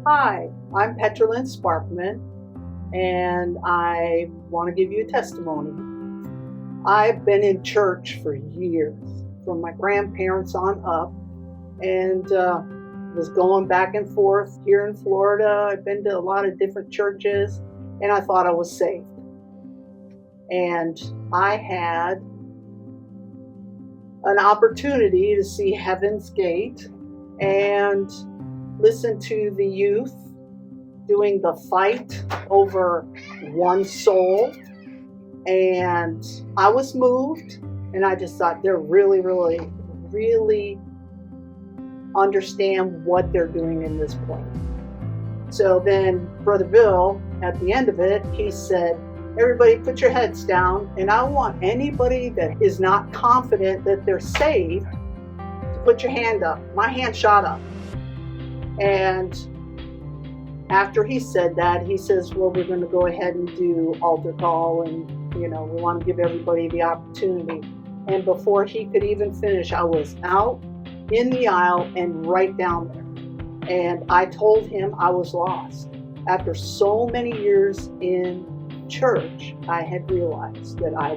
Hi, I'm Petra Sparkman, and I want to give you a testimony. I've been in church for years, from my grandparents on up, and was going back and forth here in Florida. I've been to a lot of different churches, and I thought I was saved. And I had an opportunity to see Heaven's Gate and listen to the youth doing the fight over one soul. And I was moved, and I just thought they're really understand what they're doing in this point. So then Brother Bill, at the end of it, he said, everybody put your heads down, and I want anybody that is not confident that they're saved to put your hand up. My hand shot up. And after he said that, he says, well, we're going to go ahead and do altar call, and we want to give everybody the opportunity. And before he could even finish, I was out in the aisle and right down there. And I told him I was lost. After so many years in church, I had realized that I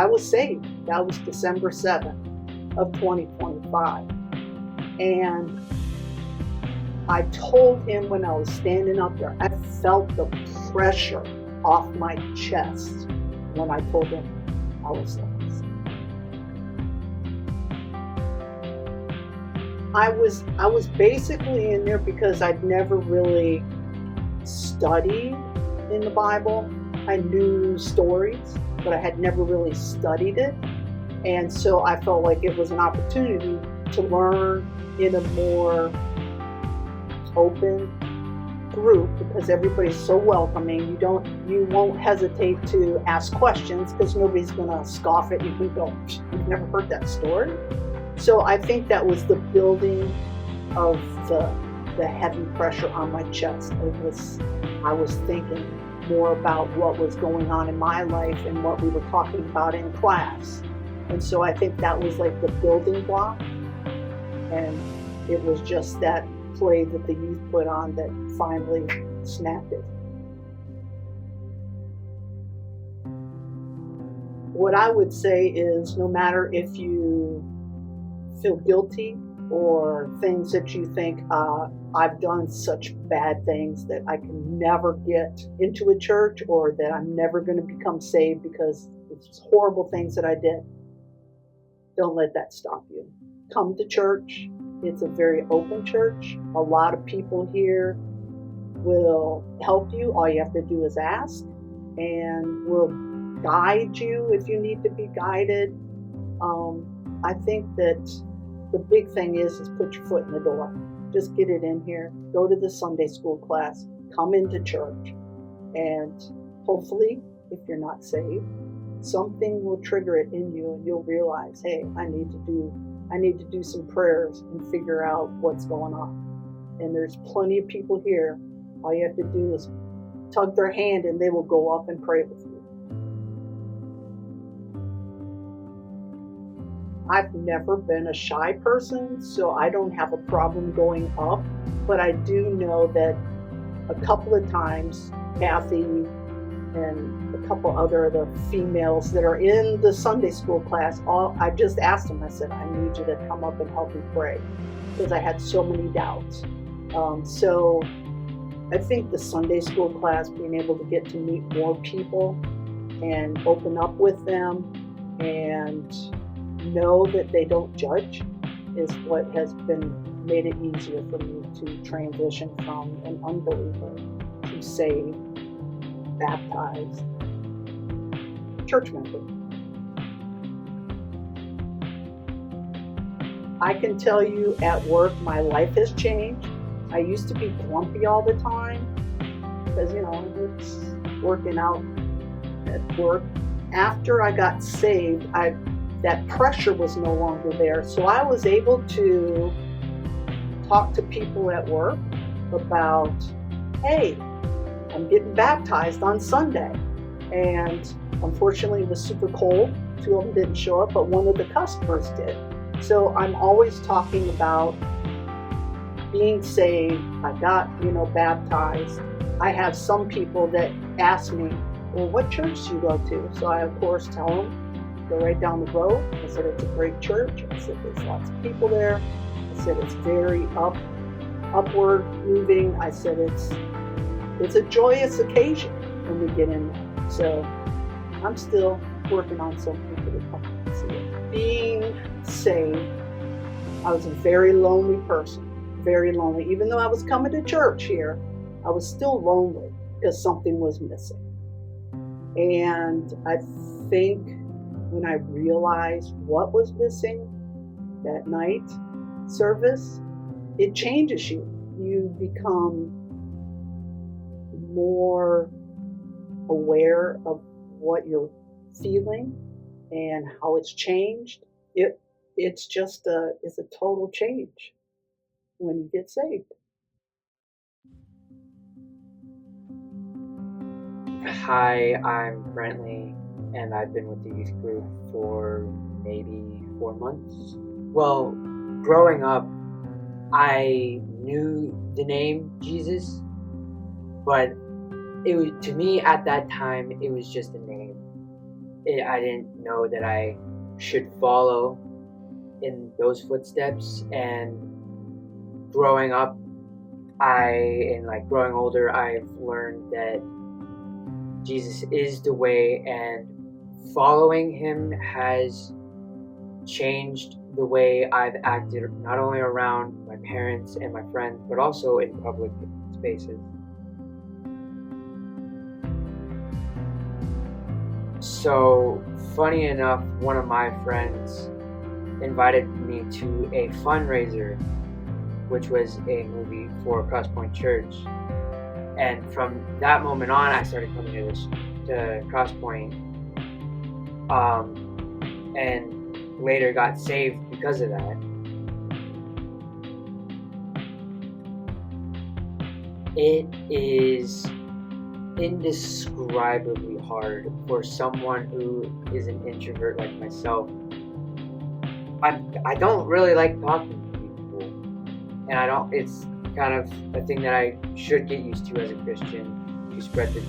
was saved. That was December 7th of 2025. And I told him when I was standing up there, I felt the pressure off my chest when I told him I was lost. I was basically in there because I'd never really studied in the Bible. I knew stories, but I had never really studied it. And so I felt like it was an opportunity to learn in a more open group, because everybody's so welcoming. You won't hesitate to ask questions because nobody's going to scoff at you and go, you've never heard that story? So I think that was the building of the heavy pressure on my chest. I was thinking more about what was going on in my life and what we were talking about in class. And so I think that was like the building block. And it was just that play that the youth put on that finally snapped it. What I would say is, no matter if you feel guilty or things that you think, I've done such bad things that I can never get into a church, or that I'm never going to become saved because it's horrible things that I did. Don't let that stop you. Come to church. It's a very open church. A lot of people here will help you. All you have to do is ask, and will guide you if you need to be guided. I think that the big thing is put your foot in the door. Just get it in here. Go to the Sunday school class. Come into church. And hopefully, if you're not saved, something will trigger it in you, and you'll realize, hey, I need to do some prayers and figure out what's going on. And there's plenty of people here. All you have to do is tug their hand, and they will go up and pray with you. I've never been a shy person, so I don't have a problem going up. But I do know that a couple of times, Kathy and a couple other of the females that are in the Sunday school class, I just asked them, I said, I need you to come up and help me pray, because I had so many doubts. So I think the Sunday school class, being able to get to meet more people and open up with them and know that they don't judge, is what has made it easier for me to transition from an unbeliever to saved, baptized church member. I can tell you, at work, my life has changed. I used to be grumpy all the time because, it's working out at work. After I got saved, that pressure was no longer there. So I was able to talk to people at work about, hey, I'm getting baptized on Sunday. And unfortunately, it was super cold. 2 of them didn't show up, but one of the customers did. So I'm always talking about being saved, I got, baptized. I have some people that ask me, well, what church do you go to? So I, of course, tell them, go right down the road. I said, it's a great church. I said, there's lots of people there. I said, it's very upward moving. I said, it's a joyous occasion when we get in there. So I'm still working on something for the company. So being saved, I was a very lonely person, very lonely. Even though I was coming to church here, I was still lonely because something was missing. And I think when I realized what was missing that night service, it changes you. You become more aware of what you're feeling and how it's changed. It's a total change when you get saved. Hi, I'm Brantley, and I've been with the youth group for maybe 4 months. Well, growing up, I knew the name Jesus, but to me at that time it was just a name. I didn't know that I should follow in those footsteps. And growing up, growing older, I've learned that Jesus is the way, and following him has changed the way I've acted, not only around my parents and my friends, but also in public spaces. So, funny enough, one of my friends invited me to a fundraiser, which was a movie for Crosspoint Church. And from that moment on, I started coming to Crosspoint, and later got saved because of that. It is indescribably hard for someone who is an introvert like myself. I don't really like talking to people, and it's kind of a thing that I should get used to as a Christian, to spread the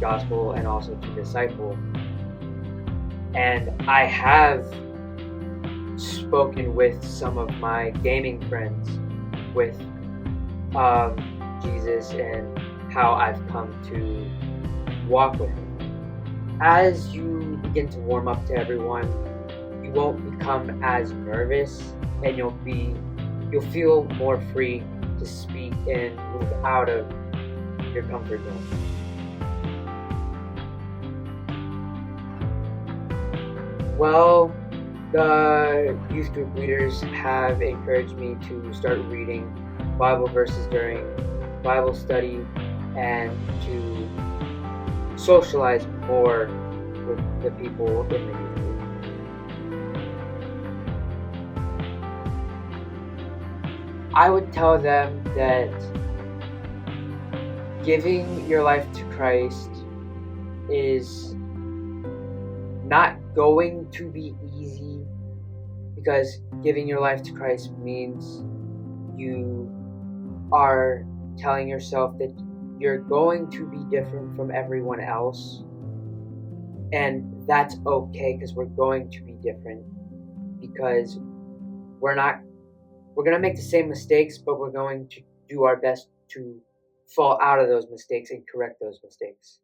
gospel and also to disciple. And I have spoken with some of my gaming friends with Jesus and how I've come to walk with him. As you begin to warm up to everyone, you won't become as nervous, and you'll feel more free to speak and move out of your comfort zone. Well, the youth group leaders have encouraged me to start reading Bible verses during Bible study and to socialize more with the people in the youth group. I would tell them that giving your life to Christ is not going to be easy, because giving your life to Christ means you are telling yourself that you're going to be different from everyone else, and that's okay, because we're going to be different, because we're going to make the same mistakes, but we're going to do our best to fall out of those mistakes and correct those mistakes.